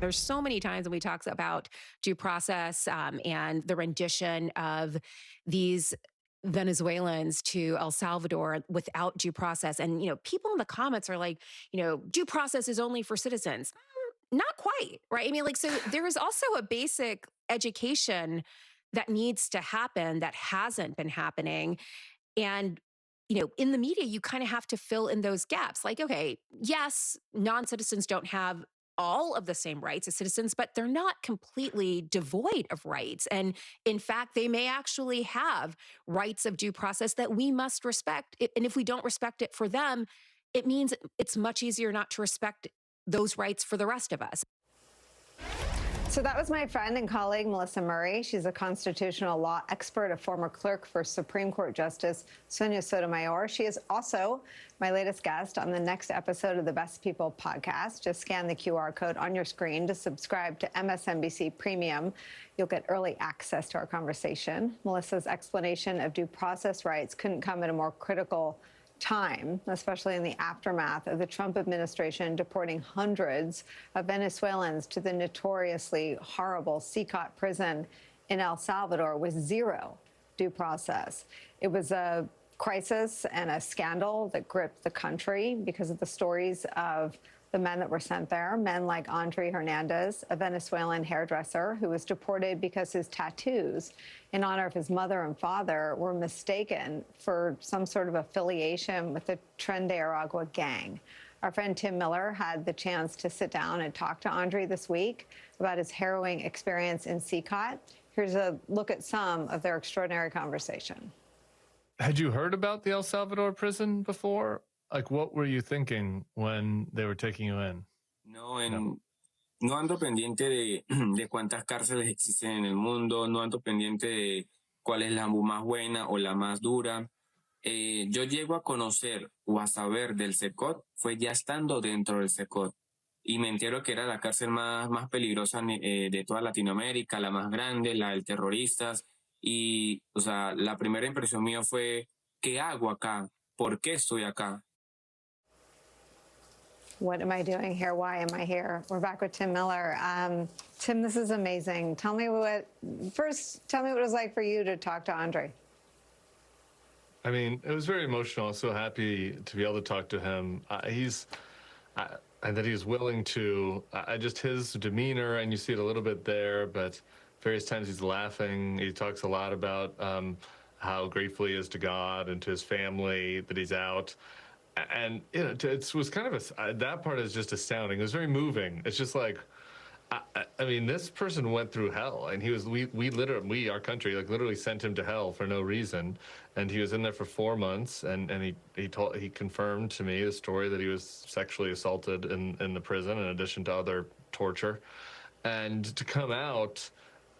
There's so many times when we talk about due process and the rendition of these Venezuelans to El Salvador without due process. And, people in the comments are like, due process is only for citizens. Not quite, right? I mean, so there is also a basic education that needs to happen that hasn't been happening. And, in the media, you kind of have to fill in those gaps. Like, okay, yes, non citizens don't have all of the same rights as citizens, but they're not completely devoid of rights. And in fact, they may actually have rights of due process that we must respect. And if we don't respect it for them, it means it's much easier not to respect those rights for the rest of us. So that was my friend and colleague, Melissa Murray. She's a constitutional law expert, a former clerk for Supreme Court Justice Sonia Sotomayor. She is also my latest guest on the next episode of the Best People podcast. Just scan the QR code on your screen to subscribe to MSNBC Premium. You'll get early access to our conversation. Melissa's explanation of due process rights couldn't come at a more critical time, especially in the aftermath of the Trump administration deporting hundreds of Venezuelans to the notoriously horrible CCOT prison in El Salvador with zero due process. It was a crisis and a scandal that gripped the country because of the stories of the men that were sent there, men like Andre Hernandez, a Venezuelan hairdresser who was deported because his tattoos in honor of his mother and father were mistaken for some sort of affiliation with the Tren de Aragua gang. Our friend Tim Miller had the chance to sit down and talk to Andre this week about his harrowing experience in CCOT. Here's a look at some of their extraordinary conversation. Had you heard about the El Salvador prison before? Like, what were you thinking when they were taking you in? No ando pendiente de cuántas cárceles existen en el mundo, no ando pendiente de cuál es la más buena o la más dura. Yo llego a conocer o a saber del CECOT fue ya estando dentro del CECOT. Y me entero que era la cárcel más peligrosa de toda Latinoamérica, la más grande, la de terroristas. Y, o sea, la primera impresión mía fue, ¿qué hago acá? ¿Por qué estoy acá? What am I doing here? Why am I here? We're back with Tim Miller. Tim, this is amazing. Tell me what it was like for you to talk to Andre. I mean, it was very emotional. I was so happy to be able to talk to him. And that he's willing to, just his demeanor, and you see it a little bit there, but various times he's laughing. He talks a lot about how grateful he is to God and to his family that he's out. And it was kind of that part is just astounding. It was very moving. It's just like, I mean, this person went through hell, and we our country, like, literally sent him to hell for no reason. And he was in there for 4 months, and he confirmed to me the story that he was sexually assaulted in the prison, in addition to other torture. And to come out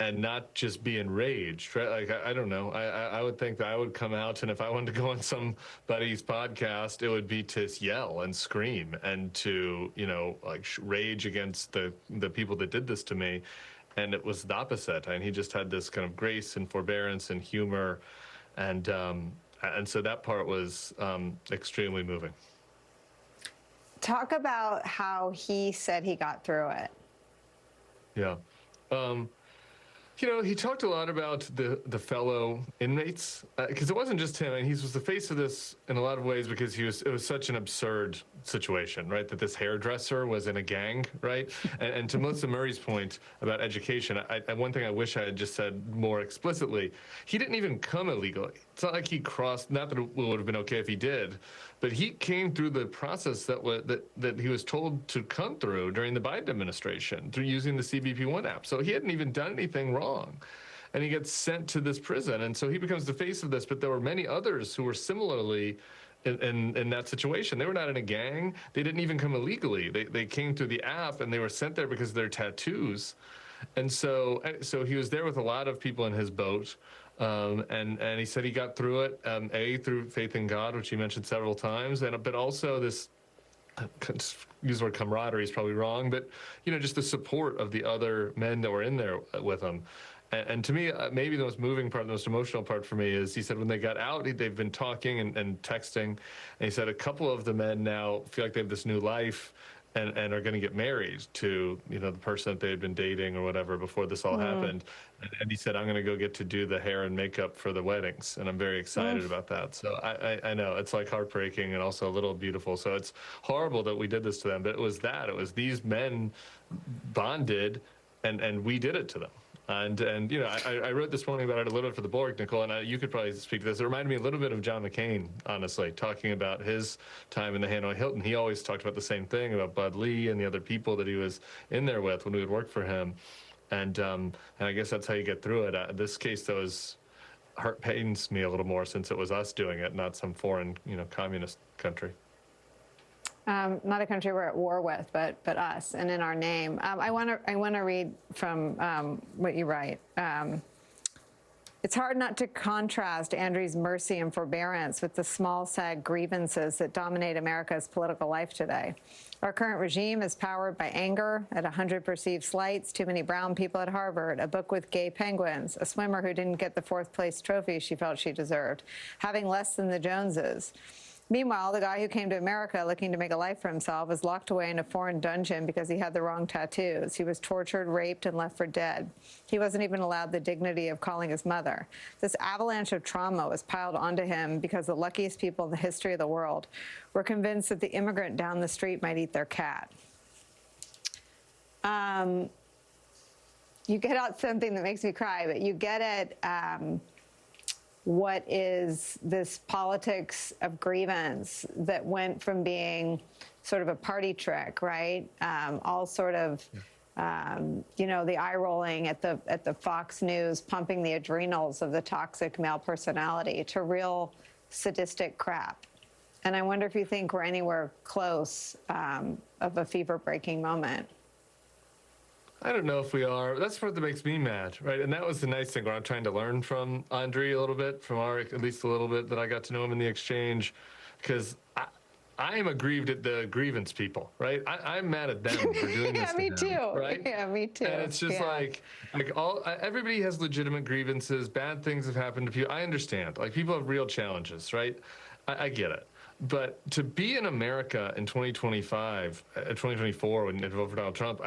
and not just be enraged, right? Like, I don't know. I would think that I would come out, and if I wanted to go on somebody's podcast, it would be to yell and scream and to, rage against the people that did this to me. And it was the opposite. And he just had this kind of grace and forbearance and humor. And so that part was extremely moving. Talk about how he said he got through it. Yeah. He talked a lot about the fellow inmates, because it wasn't just him, and he was the face of this in a lot of ways because it was such an absurd situation, right? That this hairdresser was in a gang, right? And to Melissa Murray's point about education, one thing I wish I had just said more explicitly, he didn't even come illegally. It's not like he crossed, not that it would have been okay if he did, but he came through the process that he was told to come through during the Biden administration through using the CBP-1 app. So he hadn't even done anything wrong. And he gets sent to this prison. And so he becomes the face of this. But there were many others who were similarly in that situation. They were not in a gang. They didn't even come illegally. They came through the app, and they were sent there because of their tattoos. And so he was there with a lot of people in his boat. And he said he got through it, through faith in God, which he mentioned several times, but also this, use the word camaraderie is probably wrong, but, just the support of the other men that were in there with him. And to me, maybe the most moving part, the most emotional part for me is he said when they got out, they've been talking and texting, and he said a couple of the men now feel like they have this new life, and are going to get married to, the person that they had been dating or whatever before this all happened. And he said, I'm going to go get to do the hair and makeup for the weddings. And I'm very excited about that. So I know it's like heartbreaking and also a little beautiful. So it's horrible that we did this to them, but it was these men bonded and we did it to them. And I wrote this morning about it a little bit for the blog, Nicole, and you could probably speak to this. It reminded me a little bit of John McCain, honestly, talking about his time in the Hanoi Hilton. He always talked about the same thing about Bud Lee and the other people that he was in there with when we would work for him. And I guess that's how you get through it. This case, though, pains me a little more since it was us doing it, not some foreign, communist country. Not a country we're at war with, but us, and in our name. I want to read from what you write. It's hard not to contrast Andrew's mercy and forbearance with the small, sad grievances that dominate America's political life today. Our current regime is powered by anger at 100 perceived slights, too many brown people at Harvard, a book with gay penguins, a swimmer who didn't get the fourth-place trophy she felt she deserved, having less than the Joneses. Meanwhile, the guy who came to America looking to make a life for himself was locked away in a foreign dungeon because he had the wrong tattoos. He was tortured, raped, and left for dead. He wasn't even allowed the dignity of calling his mother. This avalanche of trauma was piled onto him because the luckiest people in the history of the world were convinced that the immigrant down the street might eat their cat. You get at something that makes me cry, but you get at what is this politics of grievance that went from being sort of a party trick, right? All sort of, the eye rolling at the Fox News, pumping the adrenals of the toxic male personality to real sadistic crap. And I wonder if you think we're anywhere close of a fever-breaking moment. I don't know if we are. That's the part that makes me mad, right? And that was the nice thing where I'm trying to learn from Andre a little bit, from Arik, at least a little bit, that I got to know him in the exchange, because I am aggrieved at the grievance people, right? I'm mad at them for doing this. Yeah, me too. Right? Yeah, me too. And it's just everybody has legitimate grievances. Bad things have happened to people. I understand. Like, people have real challenges, right? I get it. But to be in America in 2025, 2024, when you vote for Donald Trump,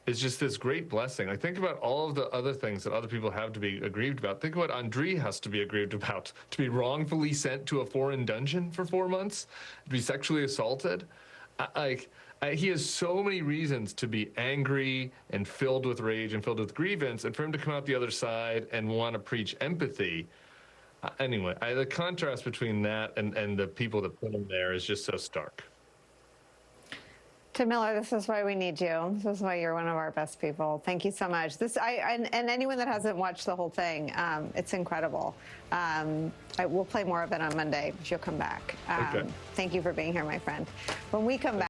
is just this great blessing. Like, think about all of the other things that other people have to be aggrieved about. Think of what Andre has to be aggrieved about. To be wrongfully sent to a foreign dungeon for 4 months, to be sexually assaulted. He has so many reasons to be angry and filled with rage and filled with grievance, and for him to come out the other side and want to preach empathy. Anyway, the contrast between that and the people that put him there is just so stark. Tim Miller, this is why we need you. This is why you're one of our best people. Thank you so much. And anyone that hasn't watched the whole thing, it's incredible. We'll play more of it on Monday if you'll come back. Okay. Thank you for being here, my friend. When we come back.